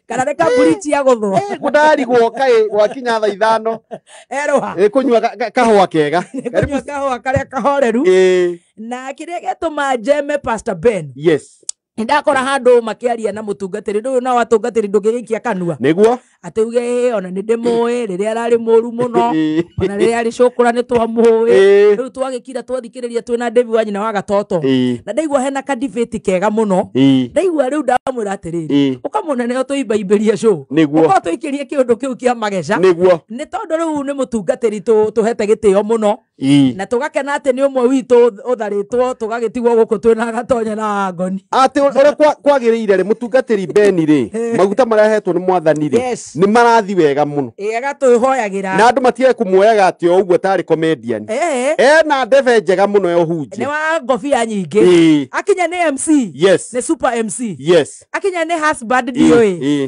Kana reka burichi ya gutho kudari gwoka gwakinya thaa 5 eroha kunywa kahwa kega kunywa kahwa karia kahoreru na kiria getuma jeme Pastor Ben. Yes. Ndakora handu makiaria na mutungatiri ndu na watungatiri ndugigikia kanua niguo atuge ona ni ndimoi riria arari moru muno ona riria ari cukura ni twamui riu twagikira twathikiriria twina David Wanyina wa Gatoto na ndaigua hena ka debate kega muno ndaigua riu ndamwira atiriri ukamunene utuimbaimbĩria show uko tuikirie kiundu kiu kia mageca niguo ni tondu riu ni mutungatiri tuhete gitio muno na tugakena ati ni umwe witu utharitwo tugagitigwo guku twina Gatonya na Ngoni ati ore kwagiriire ri mutungatiri Ben ri maguta marahetwo ni mwathani ri ni marathi wega muno agatuhoyagira na andu matie kumuoyaga ati uguo tari comedian na ndeve njega muno yo hunji ni wa ngofia nyingi akinya ni MC yes ni super MC yes akinya ni husband DOA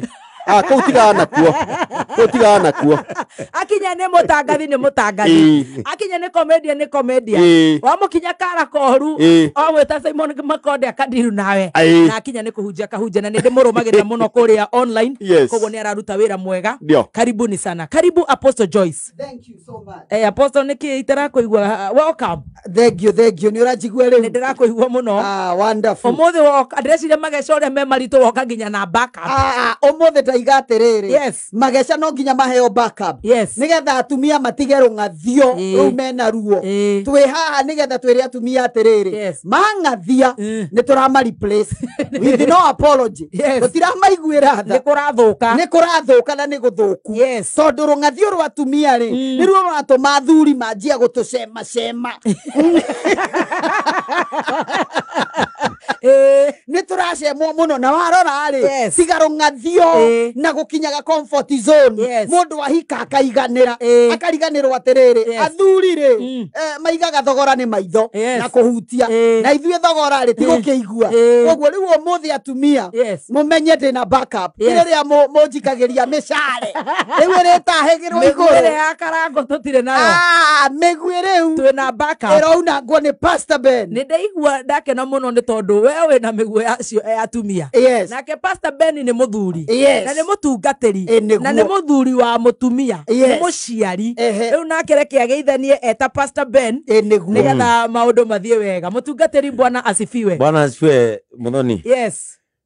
kutigana kuo akinya ni mutangathi akinya ni comedian wa mukinya kara koru o weta Simon Makonde akadiru nawe na akinya ni kahunja na ni ndimurumagira muno kuria online koguo ni araruta wira mwega karibuni sana karibu Apostle Joyce. Thank you so much Apostle niki itarakuigua welcome thank you ni urajigua riu ni ndirakuigua muno wonderful omothe woka addressire mageca uria me maritu woka nginya na backup omothe taigatiriri yes mageca no nginya maheo backup yes nigetha atumia matigero ngathio riu mena ruo twi haha nigetha twire atumia atiriri mangathia ni turama replace with no apology tutiramaiguira tha ni kurathuka na ni guthuku tondu rungathio rwa atumia ri ni ruo rwatuma athuri manjia gutucema ni turacemwo muno na warora ri tigaro ngathio na gukinyaga comfort zone mundu ahika akaiganira akariganirwo atiriri athuri ri maigaga thogora ni maitho na kuhutia na ithuĩ thogora ri tigukiigua koguo riu umuthi atumia mumenye ndina backup riria munjikagiria micare riu ritahigirwo iguru ri akarango tutire nayo migwi riu twina backup irauna ngo ni Pastor Ben ni ndaigua ndakena muno ni tondu wewe na migwi acio atumia nake Pastor Ben ni muthuri na ni mutungatiri na ni muthuri wa mutumia ni muciari riu nake reke ageithanie eta Pastor Ben nigetha maundu mathie wega mutungatiri bwana asifiwe muthoni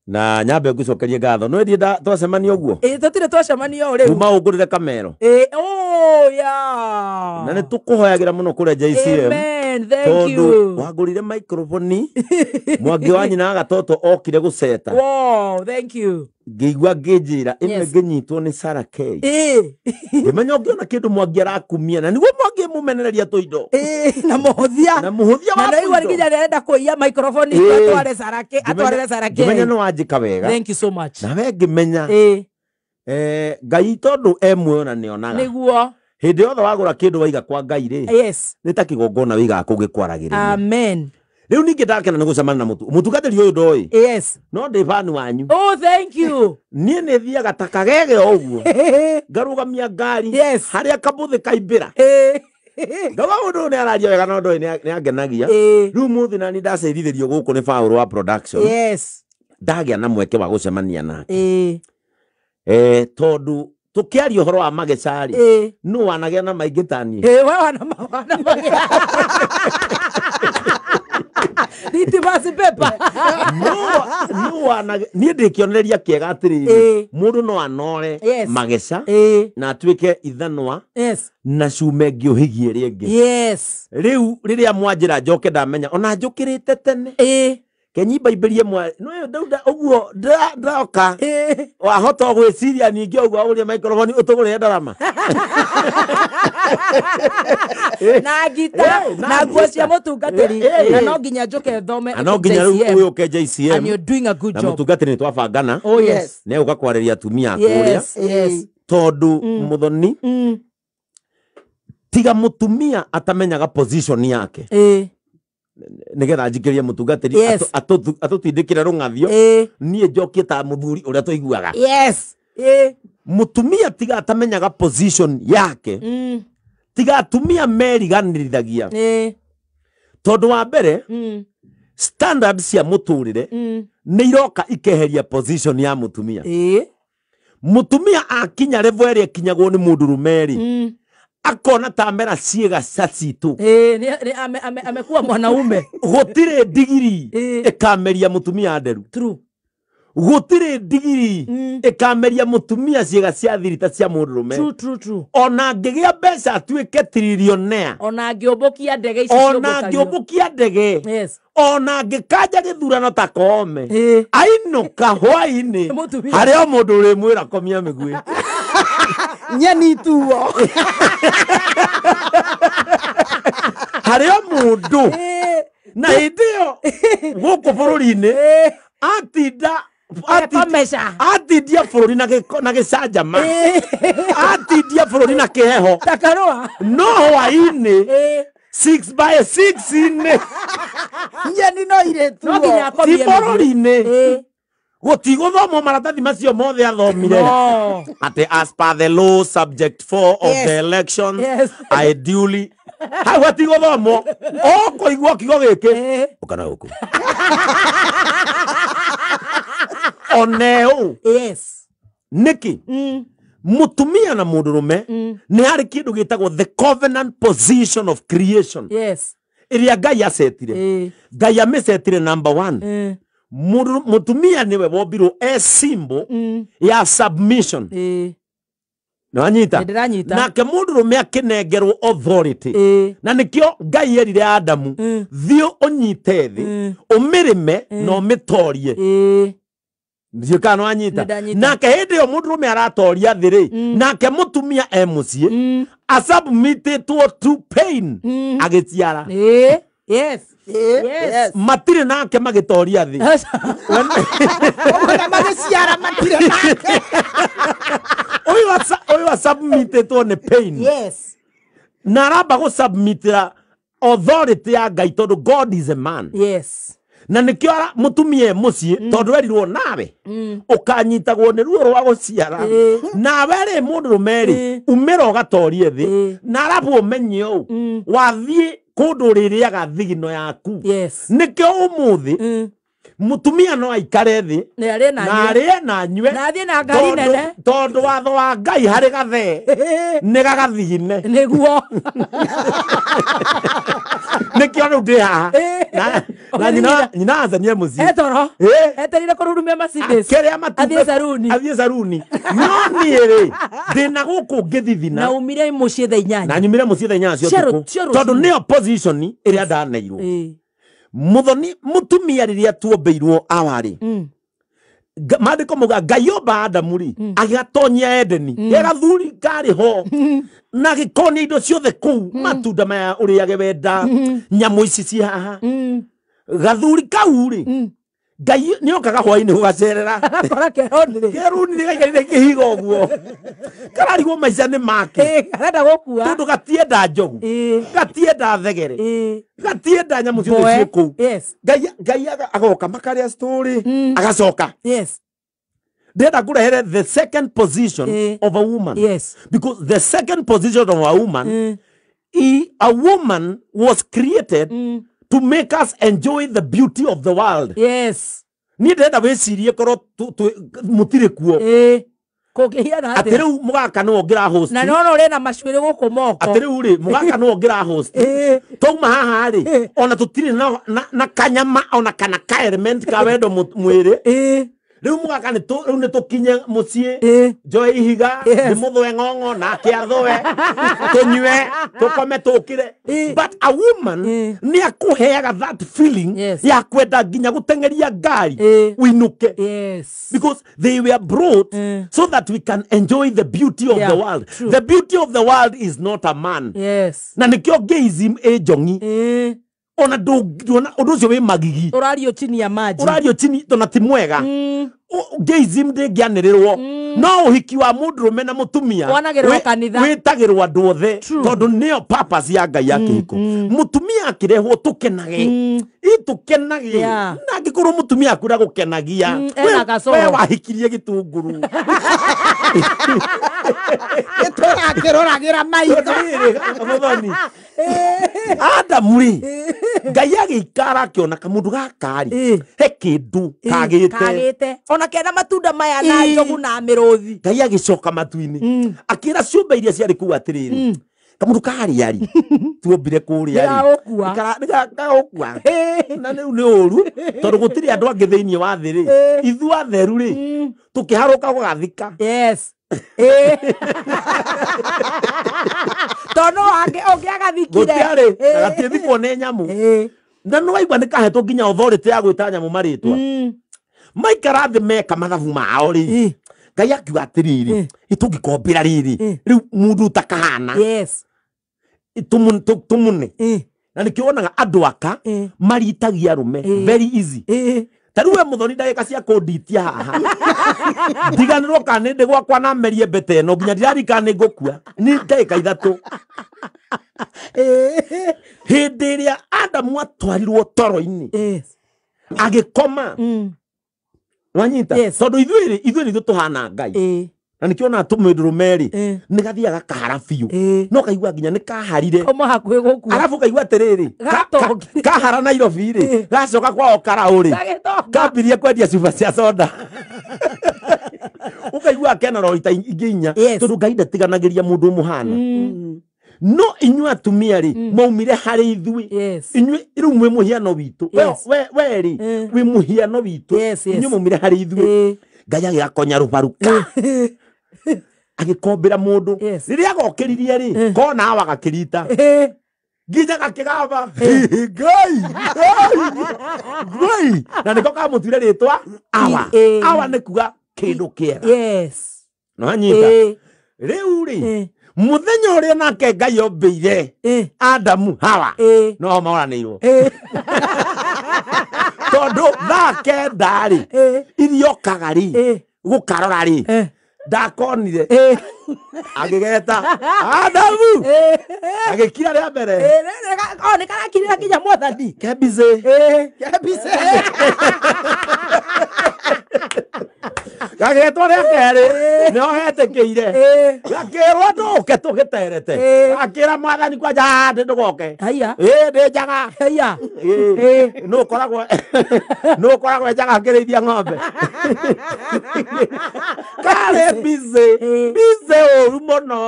na nyambe ngucokerie ngatho no ndi twacemania uguo tutire twacemania o riu kuma ungurire kamero na ni tukuhoyagira muno kuria JCM thank you wagurire microphone Mwangi wa Nyina wa Gatoto okire guceta thank you ngĩigua ngĩnjĩra ĩmwe ngĩnyitwo nĩ Sarah K ngĩmenya ũngĩona kĩndũ Mwangi arakumia na nĩguo Mwangi mũmenereria tũindo na mũhũthia wa tũindo na nginya arenda kũiya microphone atwarĩre Sarah K ngĩmenya nĩ wanjĩka wega thank you so much nawe ngĩmenya Ngai tondũ muoyo na nĩonaga nĩguo hĩndĩ yothe wagũra kĩndũ waiga kwa Ngai rĩ nĩ ta kĩgongona wĩigaga kũu gĩkwaragĩrĩria amen riu ningi ndakena nigucemana na mutungatiri uyu ndoi no ndi fan wanyu thank you nie ne thiaga takagege uguo ngarugamia ngari haria kabuthi kaimbira ngawa undu ni araria wega no ndoi ni angenagia riu muthi nani ndacerithirio guku ni Paul wa production ndagia na mweke wa gucemania nake tondu tukiaria horo wa magecari no wanagia na maingi tani wana Riti basi pepa no ni ndikionereria kiega atiriri mundu no anore mageca na atuike ithanwa na cume ngĩũhigie rĩngĩ riu riria mwanjira njoke ndamenya ona njukirite tene kenyimba iberie mwa no ndauda uguo ndoka wahota gwiciria ningi uguo uria microphone utugure ndarama na gita na nguo cia mutungatiri na no nginya njuke thome no nginya uyu ke JCM and you're doing a good job na mutungatiri ni twabangana ne ugakwareria atumia akuria tondu muthoni tiga mutumia atamenyaga position yake nigetha njikirie mutungatiri atutindikire rungathio nie njokie ta muthuri uria tuiguaga mutumia tiga atamenyaga position yake tiga atumia meriganirithagia tondu wa mbere standards cia muturire ni iroka ikeheria position ya mutumia. Mutumia akinya level ĩrĩa kinyagwo ni mũndũrũme akona tamera ciega cacitu amekuwa mwanaume gutire digiri ikameria mutumia nderu. True. Gutire digiri ikameria mutumia ciega cia thirita cia mũndũrũme. True. Ona ngĩgĩa mbeca atuĩke trillionaire. Ona ngĩũmbũkia ndege icio ona ngĩũmbũkia ndege. Yes. Ona ngĩkanja gĩthurano ta Koome. Ainũka hwaĩ-inĩ harĩa mũndũ ũrĩmwĩra komia mĩguĩ. Nyeni tuo. Harĩa mũndũ na hĩndĩ ĩyo gũkũ bũrũri-inĩ atindia bũrũri na gĩcanjama, atindia bũrũri na kĩheho, no hwaĩ-inĩ 6x6-inĩ nyeni no irĩtuo ti bũrũri-inĩ gũtigũthomwo maratathi macio mothe athomire atĩ as per the law subject 4 of the election I duly hau hatigũthomwo kũigua kiugo gĩkĩ ũkana gũkũ oneo. Yes. Niki mutumia na mũndũrũme nĩ harĩ kĩndũ gĩtagwo the covenant position of creation. Yes. Ĩrĩa Ngai acetire. Ngai amĩcetire number 1. Mutumia niwe wombirwo symbol ya submission. Nĩwanyita? Nake mũndũrũme akĩnengerwo authority. Na nĩkĩo Ngai erire Adamu thiĩ ũnyite thĩ ũmĩrĩme na ũmĩtorie. Ndiũka nĩwanyita? Nake hĩndĩ ĩyo mũndũrũme aratoria thĩ-rĩ, nake mũtumia mũciĩ asubmitĩtwo to pain agĩciara. Yes. Matire nake magĩtoria thĩ. Ona magĩciara matire nake. Oyo submitĩtwo nĩ pain. Yes. Na aramba gũsubmitĩra authority ya Ngai tondũ God is a man. Yes. Na nĩkĩo mũtumia mũciĩ tondũ erirwo nawe ũkanyitagwo nĩ ruo rwa gũciara, nawe-rĩ mũndũrũme-rĩ umĩra ũgatorie thĩ, na arabu ũmenye ũũ wathiĩ kũndũ rĩrĩaga thigino yaku. Nĩkĩo ũmũthĩ mutumia no aikare thĩ na arĩe na anyue tondũ watho wa Ngai harĩ gathee nĩ gagathigine nĩguo. Nĩkĩo rĩu ndĩ haha na nyina anzania mũciĩ etoro eterire kũrurumia Mercedes athiĩ saruni no niĩ-rĩ ndĩna gũkũ ngĩthithina na umire mũciĩ thaa 8 na nyumire mũciĩ thaa 8 cia ũtukũ tondũ nĩyo position ĩrĩa ndaneirwo. Muthoni mutumia riria tuombeirwo awari mandiko muga Ngai omba Adamu-ri agatonyia Edeni gathuri kari ho na gĩkonia indo ciothe kũu matunda maya ũrĩage wenda nyamũ ici ci haha gathuri kau-ri Ngai nĩokaga hwaĩ-inĩ gũgacerera keruni gaikarire kĩhiga ũguo kararigwo maica nĩ make arenda gũkua tondũ gatienda njogu gatienda thegere gatienda nyamũ ciothe ciĩ kũu. Ngai agoka makarĩa story agacoka. Ndĩrenda ngũrehere the second position of a woman. Because the second position of a woman, a woman was created to make us enjoy the beauty of the world. Ni ndĩrenda wĩcirie korwo mũtirĩ kuo atĩ rĩu mũgaka nĩwe ũngĩra host na nona ũrĩ na macuĩrĩ gũkũ moko atĩ rĩu-rĩ mũgaka nĩwe ũngĩra host tauma haha-rĩ ona tũtirĩ na kanyama ona kana ka element ka wendo mwĩrĩ rĩu mũgaka rĩu nĩtũkinye mũciĩ njoe ihiga ndĩmũthũe ng'ong'o nake athũe tũnyue tũkome tũkĩre. But a woman nĩ akũheaga that feeling ya kwenda nginya gũteng'eria ngari uinuke. Because they were brought so that we can enjoy the beauty of the world. The beauty of the world is not a man. Na nĩkĩo gayism njongi ona ndũngĩona ũndũ ũcio wĩ magigi ũrario chini ya maji ũrario chini tona ti mwega. Gayism ndĩngĩanĩrĩrwo no ũhiki wa mũndũrũme na mũtumia wĩtagĩrwo andũ othe tondũ nĩyo purpose ya Ngai ya kĩhiko. Mũtumia akĩrehwo tũkenage itũkenage na angĩkorwo mũtumia aku ndagũkenagia we wahikirie gĩtũngũrũ gĩtũrakĩroragĩra maitho Adamu-rĩ Ngai agĩikara akĩona kamundu gakari he kindu kagĩte ona kena matunda maya na njogu na mĩrũthi. Ngai agĩcoka matu-inĩ akĩra ciũmbe iria ciarĩ kũu atĩrĩrĩ, kamundu karĩa ri tuombire kũrĩa ri gagũkua na rĩu nĩ ũru tondũ gũtirĩ andũ angĩ thĩinĩ wa thĩ rĩ, ithuĩ atheru rĩ tũkĩharũka gũgathika. Tono wange ũngĩagathikire gũtiarĩ na gatiĩthikwo nĩ nyamũ na nĩ waigua nĩ kahetwo nginya authority ya gwĩta nyamũ marĩtwa. Maikara thĩ meka mathabu mao rĩ, Ngai akiuga atĩrĩrĩ, tũngĩkombĩra rĩrĩ rĩu mũndũ utakahana tũmune. Na nĩkĩo wonaga andũ aka maritagia arũme very easy. Tarĩu we mũthoni ndagĩka cia kũnditia haha ndiganĩrwo kana nĩ gwakwa na merie mbete ĩno nginya ndirarikana nĩ ngũkua nĩ ndagĩka 3. Hĩndĩ ĩrĩa Adamu atwarirwo toro-inĩ agĩkoma, wanyita tondũ ithuĩ nĩ tũhana Ngai. Na nĩkĩo ona tũmĩndũrũme rĩ nĩ gathiaga kahara biũ, no kaigua nginya nĩ kaharire arabu kaigua atĩrĩrĩ kahara Nairobi rĩ gacoka kwao Karaũ rĩ kambirie kwendia cuba cia soda ũkaigua kena rori ingĩ 4 tondũ Ngai ndatiganagĩria mũndũ mũhana. No inyuĩ atumia rĩ maumire harĩ ithuĩ, inyuĩ rĩu mwĩ mũhiano witũ we rĩ wĩ mũhiano witũ, inyuĩ maumire harĩ ithuĩ. Ngai agĩgakonya rũbaruka agĩkombĩra mũndũ rĩrĩa agokĩririe rĩ kona awa gakĩrita nginya gakĩgamba Ngai na nĩko kamũtuire rĩtwa awa nĩ kuga kĩndũ kĩega. No anyita rĩu rĩ muthenya ũrĩa nake Ngai ombĩire Adamu Hawa no maoranĩirwo tondũ thaa 9 rĩ iriokaga rĩ gũkarora rĩ ndakonire agĩgeta Adamu agĩkira rĩa mbere nĩ karakirĩra nginya Mwathani kebize gagetwo rĩa kerĩ nĩho hetĩkĩire gakĩrwo ndũke tũgĩterete gakĩra Mwathani kwanja ndĩ ndũgoke ndĩ njaga nũ ũkoragwo njaga akĩrĩithia ng'ombe karĩ bize ũru mũno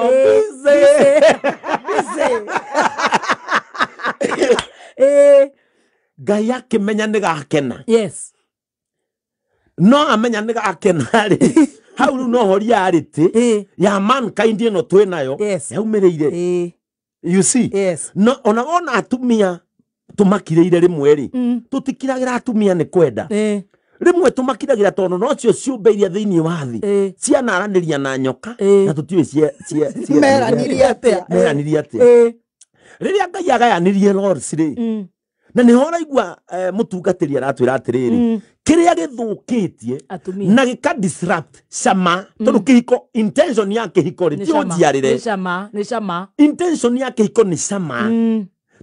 Ngai akĩmenya nĩ gakena no amenya nĩ gakena rĩ hau rĩu no horia arĩtĩ ya mankind ĩno twĩ nayo yaumĩrĩire. You see no ona atumia tũmakirĩire rĩmwe rĩ tũtikiragĩra atumia nĩ kwenda rĩmwe tũmakiragĩra tondũ no cio ciũmbe iria thĩinĩ wa thĩ cianaranĩria na nyoka na tũtiũĩ meranirie atĩa rĩrĩa Ngai agayanĩrie roles rĩ na nĩ ho raigua mũtungatĩri aratwĩra atĩrĩrĩ kĩrĩa gĩthũkĩtie na gĩka disrupt cama tondũ kĩhiko intention ya kĩhiko rĩ ti ũnjiarĩre nĩ cama intention ya kĩhiko nĩ cama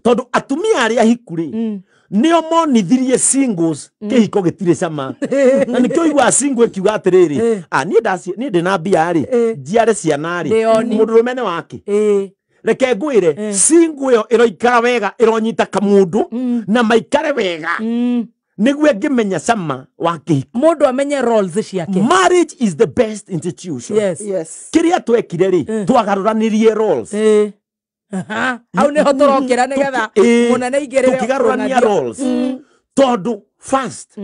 tondũ atumia arĩa hiku rĩ nĩo monithirie singles kĩhiko gĩtirĩ cama na nĩkĩo igua single ĩkiuga atĩrĩrĩ niĩ ndĩ na mbia rĩ njiare ciana rĩ mũndũrũme nĩ wake reke ngwĩre single ĩyo ĩroikara wega ĩronyita kamũndũ na maikare wega nĩguo ngĩmenya cama wa kĩhiko mũndũ amenye roles ciake. Marriage is the best institution. Kĩrĩa twekire rĩ twagarũranirie roles hau nĩho tũrokĩra nĩgetha mũnene igĩrĩre tũkĩgarũrania roles tondũ first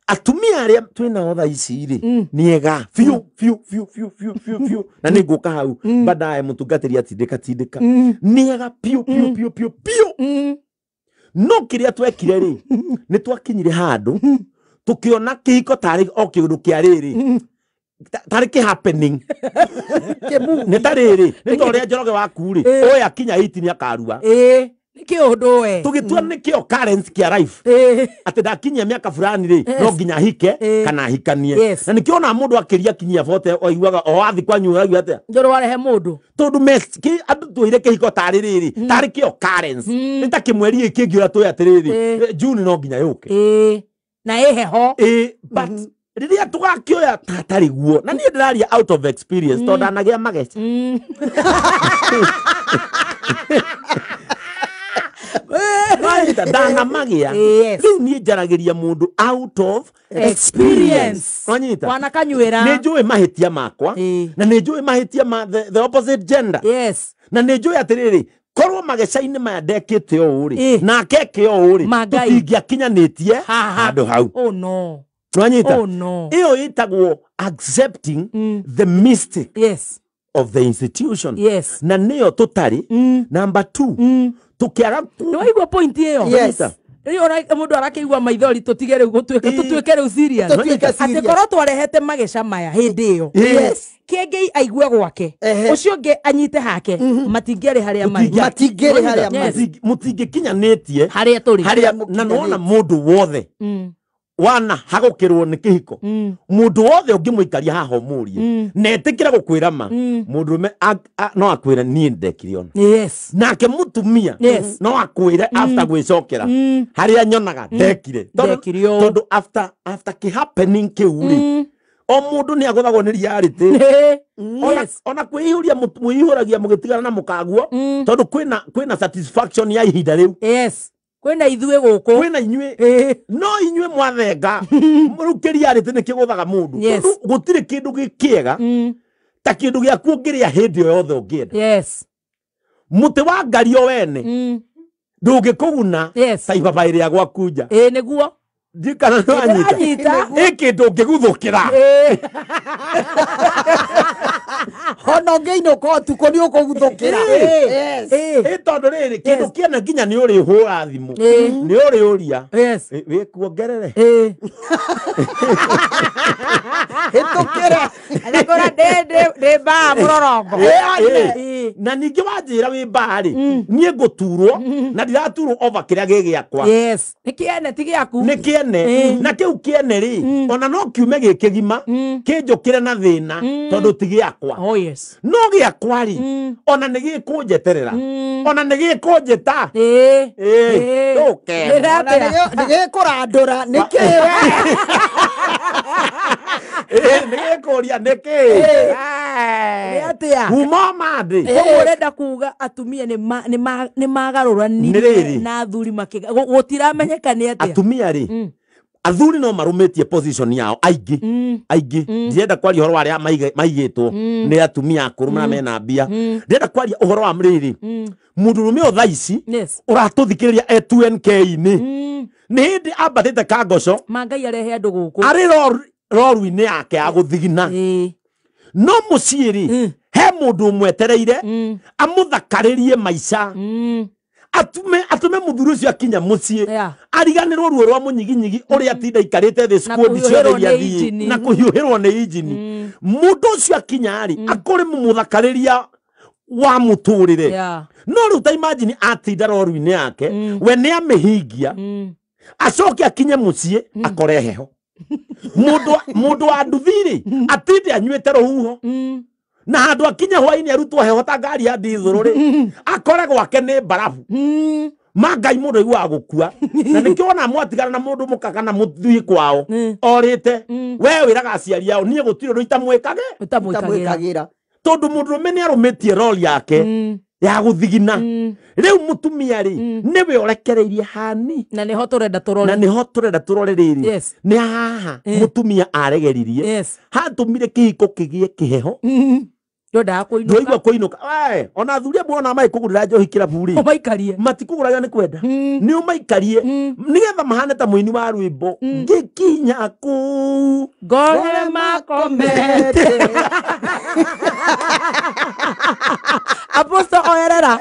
atumia arĩa twĩnao thaa ici rĩ nĩega biũ na nĩ ngũka hau baadaye mũtungatĩri atindĩka nĩega biũ no kĩrĩa twekire rĩ nĩ twakinyire handũ tũkĩona kĩhiko tarĩ o kĩũndũ kĩa rĩrĩ tarĩ kĩ happening nĩ tarĩrĩ nĩ torĩa Njoroge waku rĩ oya kinya 18 akarua nĩkĩo ũndũ we tũgĩtua nĩkĩo currency kĩa life atĩ ndakinyia mĩaka fulani rĩ no nginya hike kana ahikanie na nĩkĩo ona mũndũ akĩria kinyia 40 oiguaga o athi kwanyu ũraigua atĩa Njoro warehe mũndũ tondũ andũ twĩire kĩhiko tarĩ rĩrĩ tarĩ kĩo currency nĩ ta kĩmweri gĩkĩ ngĩũra tũĩ atĩrĩrĩ June no nginya yũke na ĩheho but rĩrĩa tũgakĩoya tatarĩ guo na niĩ ndĩraria out of experience tondũ ndanagĩa mageci Nĩwanyita ndanamagia rĩu niĩ njaragiria mũndũ out of experience. Nĩwanyita wanakanyuĩra nĩnjũĩ mahĩtia makwa na nĩnjũĩ mahĩtia ma the opposite gender. Yes. Na nĩnjũĩ atĩrĩrĩ korwo mageca-inĩ maya ndekĩte ũũ rĩ na akeke ũũ rĩ tũtingĩakinyanĩtie handũ hau. Oh no. Nĩwanyita Oh no. ĩyo ĩtagwo accepting the mistake yes of the institution. Yes. Na nĩyo tũtarĩ. Number 2 tũkĩaga nĩwaigua point ĩyo. Yes. Rĩu mũndũ arakĩigua maithori tũtige rĩu tũtuĩke rĩu serious atĩ korwo twarehete mageca maya hĩndĩ ĩyo kĩngĩ aigue gwake ũcio ũngĩ anyite hake matingĩarĩ harĩa marĩ mũtingĩkinyanĩtie harĩa tũrĩ na nona mũndũ wothe wana hagũkĩrwo nĩ kĩhiko mũndũ wothe ũngĩmũikaria haha ũmũrie na etĩkĩra gũkwĩra ma mũndũrũme no akwĩre niĩ ndekire ona nake mũtumia no akwĩre after gwĩcokera harĩa nyonaga ndekire tondũ after kĩ-happening kĩu rĩ o mũndũ nĩ agũthagwo nĩ reality. Ona kwĩihũria mwĩihũragia mũgĩtigana na mũkaguo tondũ kwĩna satisfaction ya ihinda rĩu. Kwĩna ithuĩ gũkũ kwĩna inyuĩ no inyuĩ mwathenga rĩu kĩriarĩtĩ nĩ kĩgũthaga mũndũ tondũ gũtirĩ kĩndũ gĩkĩega ta kĩndũ gĩaku ũngĩrĩa hĩndĩ o yothe ũngĩenda. Mũtĩ wa ngari o wene ndũngĩkũguna ta ibabaĩ rĩa gwakunja. Nĩguo ndikana no anyita kĩndũ ũngĩguthũkĩra ona ũngĩinũka ũtukũ nĩ ũkũguthũkĩra. Tondũ rĩrĩ kĩndũ kĩene nginya nĩ ũrĩhũra thimũ nĩ ũrĩũria wĩkuongerere hĩtũkĩre agakora ndĩ mbaa mũrorongo na ningĩ wanjĩra wĩ mbaa rĩ niĩ ngũturwo na ndiraturwo over kĩrĩa gĩ gĩakwa. Nĩ kĩene ti gĩaku nĩ kĩene na kĩu kĩene rĩ ona no kiume gĩ kĩgima kĩnjũkĩre na thĩna tondũ ti gĩakwa. No gĩakwa rĩ ona nĩ gĩkũnjeterera ona nĩ gĩkũnjĩta nĩ gĩkũrandũra nĩkĩ nĩ gĩkũria nĩkĩ kuma mandĩ. Koguo ũrenda kuga atumia nĩ magarũranire na athuri gũtiramenyeka nĩ atĩa atumia rĩ athuri no marũmĩtie position yao aingĩ ndirenda kwaria ũhoro wa arĩa maigĩtwo nĩ atumia akũrũ na mena mbia ndirenda kwaria ũhoro wa mrĩrĩ mũndũrũme o thaa ici ũratũthikĩrĩria E2NK-inĩ nĩ hĩndĩ ambatĩte kangoco Mangai arehe andũ gũkũ arĩ roru-inĩ yake ya gũthigina no mũciĩ rĩ he mũndũ ũmwetereire amũthakarĩrie maica atume mũthuri ũcio akinya mũciĩ ariganĩrwo ruo rwa mũnyiginyigi ũrĩa atinda ikarĩte thĩ squad ciothe thiĩ na kũhiũhĩrwo nĩ injini mũndũ ũcio akinya rĩ akũrĩ mũmũthakarĩria wa mũtũrĩre no rĩu ta imagine atinda roru-inĩ yake we nĩ amĩhingia acoke akinye mũciĩ akore heho mũndũ wa nduthi rĩ atinde anyuĩte rũhuho na handũ akinya hwainĩ arutwo heho ta ngari ya ndithũrũ rĩ akore gwake nĩ mbarabu Mangai mũndũ aiguaga gũkua na nĩkĩo wona mwatigana na mũndũ mũka kana mũthiĩ kwao orĩte we wĩraga aciari ao niĩ gũtirĩ ũndũ itamwĩkagĩra tondũ mũndũrũme nĩ arũmĩtie roli yake ya gũthigina rĩu mũtumia rĩ nĩwe ũrekereirie hani na nĩho tũrenda tũrore rĩrĩ nĩ haha mũtumia aregeririe hatũmire kĩhiko kĩgĩe kĩheho ndũigua kũinũka ona athuri amwe ona magĩkũgũrĩra njohi kĩrabu rĩ matikũgũraga nĩ kwenda nĩ ũmaikarie nĩgetha mahane ta mũini wa rwĩmbo ngĩkinya kũu ngore makomete Apostle oerera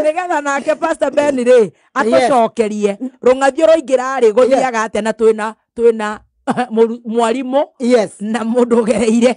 nĩgetha nake Pastor Ben rĩ atũcokerie rũng'athio rũingĩra rĩ gũthiaga atĩa na twĩna mwarimũ na mũndũ ũgereire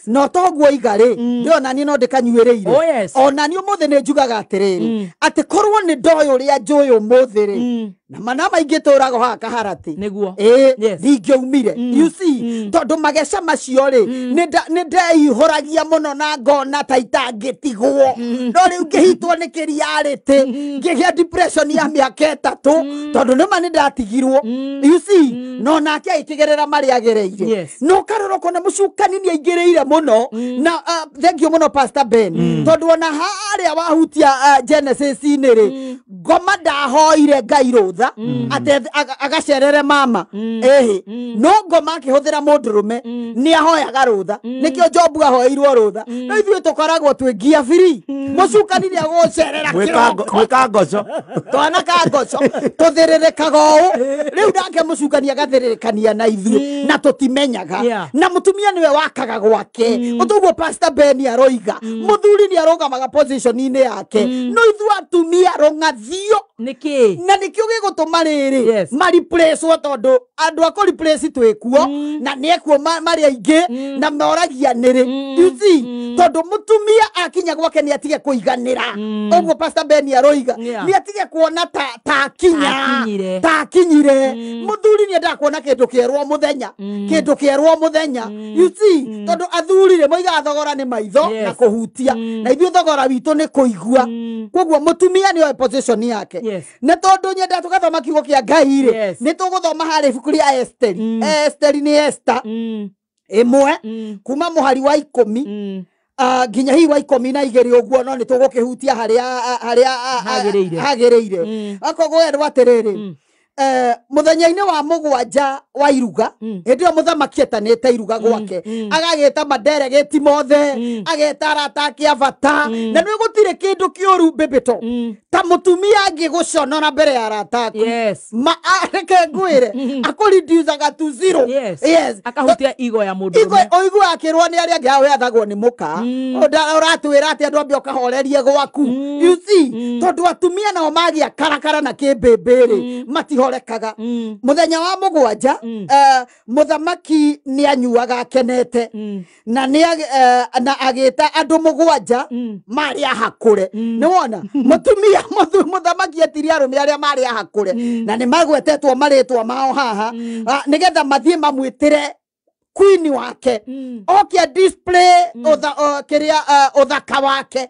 no toguo iga rĩ ndĩona niĩ no ndĩkanyuĩrĩire ona niĩ ũmũthĩ nĩ njugaga atĩrĩrĩ atĩ korwo nĩ ndoĩ ũrĩa njũĩ ũmũthĩ rĩ na mana maingĩ tũraga haha Kaharati nĩguo ndingĩaumire you see tondũ mageca macio rĩ nĩ ndeihũragia mũno na ngona ta itangĩtigwo no rĩu ngĩhitwo nĩ kĩriarĩtĩ ngĩgĩa depression ya mĩaka 3 tondũ nĩma nĩ ndatigirwo you see no nake aikigerera mari agereire no karoroko na mucukani ni aigereire muno na thank you muno Pastor Ben tondu ona haria wahutia Genesis iniri ngoma ndahoire Ngai rutha ate agacerere mama no ngoma akihuthira mundurume ni ahoyaga rutha nikio Job ahoirwo rutha no ithuĩ tukoragwo twingia free mucukani ni agocerera mwika ngoco twana ka ngoco tuthirikaga uu riu ndake mucukani agathirikania na ithuĩ na tutimenyaga na mutumia niwe wakaga gwake utuguo Pastor Ben aroiga muthuri ni arugamaga position ine yake no ithuĩ atumia rongathio niki na nikio gigutuma riri mari place tondu andu ako replace twikuo na niekuo mari aingi na moragia niri you see tondu mutumia akinya gwake ni atige kuiganira uguo Pastor Ben aroiga ni atige kuona ta kinyire muthuri ni enda kuona kindu kierwo muthenya you see tondu athurire moiga thogora ni maitho na kuhutia na ithuĩ thogora witu ni kuigua koguo mutumia ni position yake na tondu nyenda tugathoma kiugo kia Ngai ri ni tuguthoma hari ibuku ria Esteri Esteri ni Esther imwe kuma muhari wa 10 nginya hi wa 12 uguo no ni tugukihutia haria hagereire akogo erwa atiriri muthenya-ini wa mugwanja wa iruga ndio muthamaki etanite iruga gwake agageta maderegeti mothe ageta arata a bata na nĩ gũtirĩ kĩndũ kĩũru bĩbĩto ta mutumia angĩgũconora mbere ya arata aku reke ngwĩre akũreducaga to zero akahutia igo ya mũndũ oigu akĩrwo nĩ arĩa angĩ hao yathagwo nĩ mũka ũratwĩra atĩ andũ ambe ũkahorerie gwaku you see tondũ atumia nao magĩa karakara na kĩmbĩmbĩrĩ matihorekaga muthenya wa mugwanja muthamaki ni anyuaga akenete na ni na agita andu mugwanja mari ahakure ni wona mutumia muthamaki etiria arume aria mari ahakure na ni magwetetwo maritwa mao haha nigetha mathie mamwitire queen wake oke display uthaka wake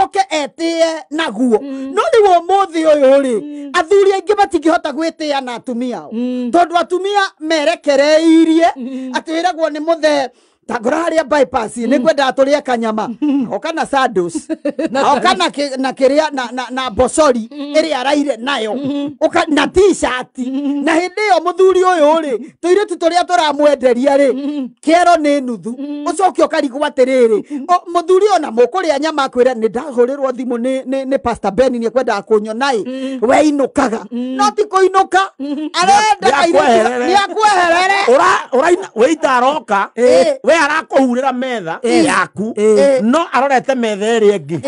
oke etie naguo no niwo muthi uyu ri athuri aingi batingihota gwitia na atumia tondu atumia merekereirie atwiragwo ni muthe tagora haria bypass ni kwenda aturie kanyama okana sados okana na kiria na bosori iri araire nayo na t-shirt na hindi yo muthuri uyu ri tuire tuturia turamwenderia ri kero ni nuthu ucoke ukarigwa atiriri muthuri ona mukuria nyama kwira ni ndahurirwo thimu ni Pastor Ben ni kwenda kunyonai we inukaga no ti kuinuka arenda ni akweherere ura weitaroka we arakuhurira metha yaku no arorete metha iri ingi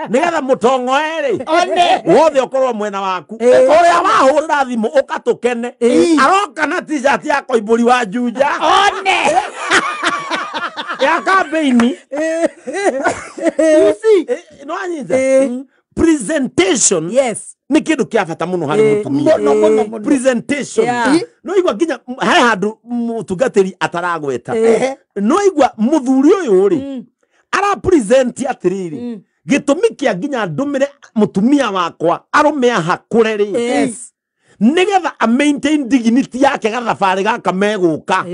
nigetha mutongo eri wothe ukorwo mwena waku uria wahurira thimu ukatukene aroka na t-shirt ya koiburi wa Juja ya campaign you see no anyita presentation ni kindu kia bata muno hari mutumia presentation no igwa ginya hari handu mutungatiri ataragweta no igwa muthuri uyu ri ara present atiriri gitumi kia ginya ndumire mutumia wakwa arume hakure ri nigetha a maintain dignity yake gathabari gaka meguka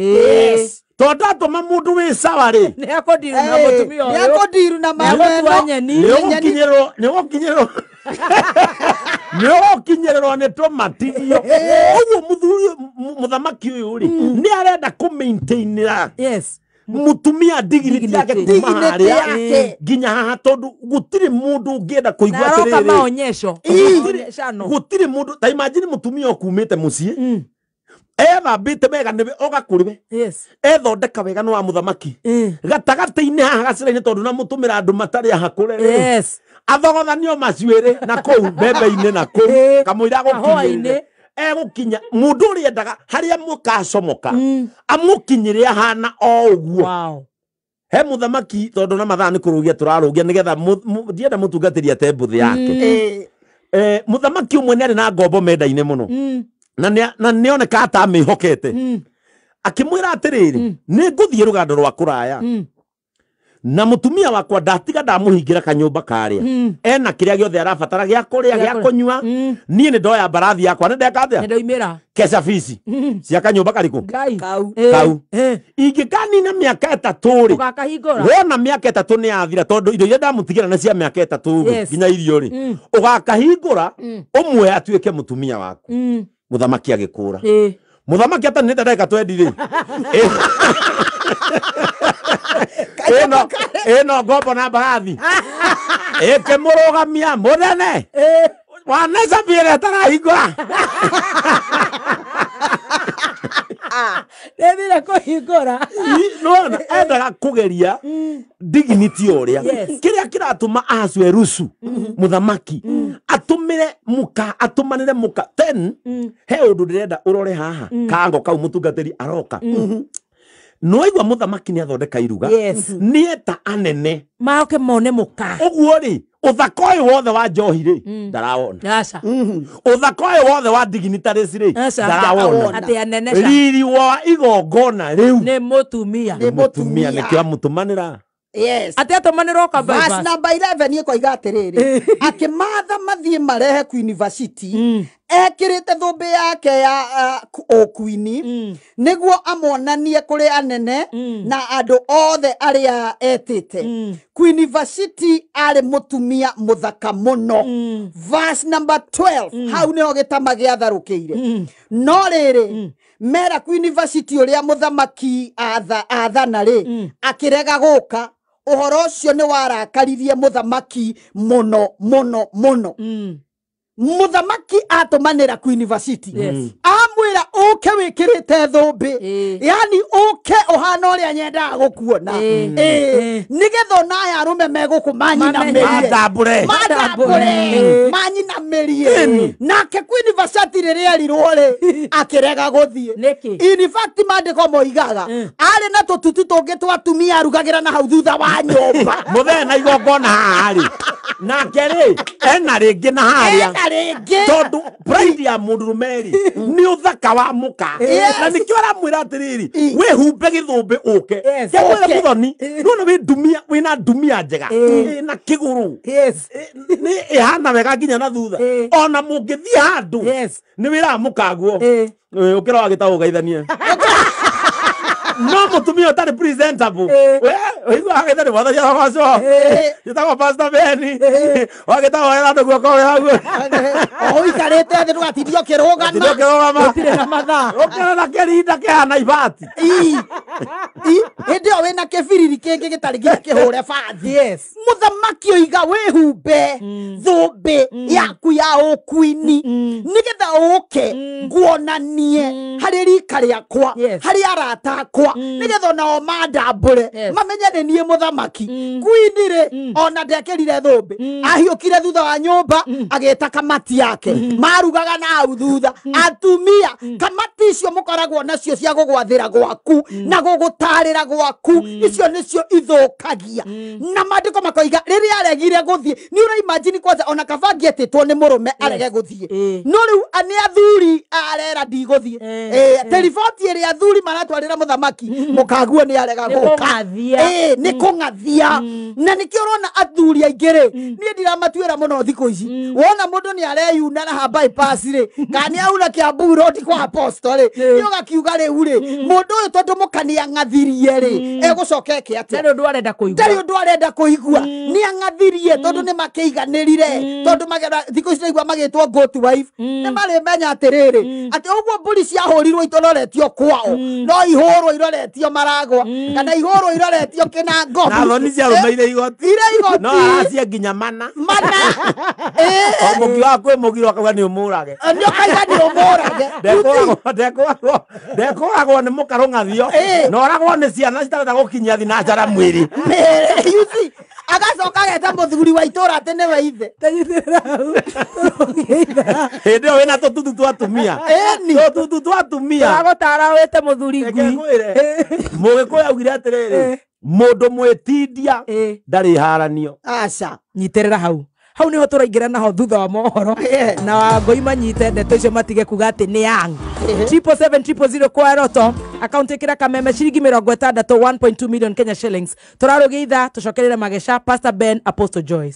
tondu atuma mundu wi sawa ri ni akodiru na mutumia ni akodiru na mamwe nyeni ni gukinyerwo no kinyerero ne tomatirio uguo muthuri muthamaki uyu ri ni arenda ku maintainira mutumia dignity yake kuma haria ginya haha tondu gutiri mundu ungienda kuigwa tiriri na maonyesho gutiri mundu ta imagine mutumia okumite mucii ethambite wega niwe ogakuriwe ethondeka wega no wa muthamaki gatagati-ini haha gacira-ini tondu na mutumira andu matari ahakure athogothanio macuiri na kou mbembe-ini na kou kamwira gukinyire egukinya mundu uria endaga haria mukacomoka amukinyire ahana o uguo he muthamaki tondu na mathaa ni kurugia turarugia nigetha ndienda mutungatiri ate mbuthi yake muthamaki umwe ni ari na ngombo menda-ini muno na nioneka ata amihokete akimwira atiriri ni nguthie rugando rwa kuraya na mutumia wakwa ndatiga ndamuhingira kanyumba karia ena kiria giothe arabatara gia kuria gia kunyua nie ni ndoya barathi yakwa ni ndeka atia ni ndoimira keca fici cia kanyumba kariku kau ingikani na miaka 3 ri ugakahingura wona miaka 3 ni yathira tondu indo iria ndamutigira na cia miaka 3 nginya irio ri ugakahingura umwe atuike mutumia waku muthamaki agikura muthamaki ata nenda ndeka twendi ri eno gobo na barathi eke murugamia munene wanesa bire tarahingura Ndebire kuhingura no endaga kugeria dignity uria kiria kiratuma acwe rusu muthamaki atumire muka atumanire muka 10 he undu ndirenda urore haha kango kau mutungatiri aroka no igwa muthamaki ni athondeka iruga nieta anene maoke mone muka uguo ri uthaka uyu wothe wa njohi ri ndarawona aca uthaka uyu wothe wa dignitaries ri ndarawona ati anene riri wa igongona riu ni mutumia ni kia mutumanira ati atumanirwo ka verse number 11 iko igatiriri akimatha mathie marehe ku university ekirite thumbi yake ya okuini niguo amonanie kuri anene na andu othe aria etite ku university ari mutumia muthaka muno verse number 12 hau ni ogitama giatharukiire no riri mera ku university uria muthamaki athana ri akirega guka uhoro ucio ni warakaririe muthamaki muno muthamaki atumanira ku university amwira uke wikirite thumbi yani uke uhana uria nyendaga gukuona nigetho naya arume megukumanyina manyina merie nake ku university riria rirwore akirega guthie in fact mandiko moigaga ari na tututu tungi twatumia arugagira na hau thutha wa nyumba muthena igongona hari nake ri ena ringi na haria tondu pride ya mundurumeri ni uthaka wa muka na nikio aramwira atiriri wihumbe githumbi uke yagwira muthoni nona wi dumia wina dumia njega na kiguru ni ihana wega nginya na thutha ona mungithia handu ni wira mukaguo ukira wagitawo gaithanie no mutumia utari presentable we agethane watharia waco yitagwo pastor Beni wagetawo era ndu guoko yagu ikarite thi ndugatirio kirugama utire na mathaa ukira na kerinda kihana ibati hindi o wina kibiriri kingi gitari nginya kihure bathi muthamaki oiga wihumbe thumbi yaku ya ukuini nigetha uke nguonanie hari rika riakwa hari arata akwa nigetha nao mandambure mamenye ni nie muthamaki kuinire ona ndekirire thumbi ahiukire thutha wa nyumba ageta kamati yake marugaga na au thutha atumia kamati icio mukoragwo nacio cia gugwathira gwaku na gugutarira gwaku icio nicio ithukagia na mandiko makoiga riria aregire guthie ni ura imagine kwanza ona kabangi etitwo ni murume arege guthie no riu ani athuri arera ndiguthie telefoni iri athuri maratwarira muthamaki mukaguo ni arega guka ni kungathia na nikio rona athuri aingire ni ndiramatuira muno thiko ici wona mundu ni areyuna na ha bypass ri kani auna Kiambu road kwa apostle ri yo gakiuga riu ri mundu uyu tondu mukania ngathirie ri egucoka eke atia ndu arenda kuigua tari ndu arenda kuigua ni angathirie tondu ni makeiganirire tondu magera thiko ici igwa magitwo goat wife ni mari menya atiriri ati uguo mburi cia hurirwo itoreretio kwao no ihurwo iroretio maragwa kana ihurwo iroretio kinango na thoni cia rumeire igoti no acia nginya mana omugi wakwe mugiro akauga ni umurage ndio kaiga ni umurage ndekoragwo ni mukarungathio no oragwo ni ciana citarenda gukinyia thinajara mwiri agacoka geta muthuri wa itura ati ni we ithe hindi wina tututu twatumia tututu twatumia agutara wete muthuri ngui mugikuyu augire atiriri mundu mwitindia ndari haranio aca nyitirira hau hau niho turaingira naho thutha wa mohoro na Wangui manyite ndeto icio matige kuga ati ni yang 77700 kwa roto account ikira kameme shilingi 60 1.2 million Kenya shillings turarugia itha tucokerere magesha Pastor Ben Apostle Joyce.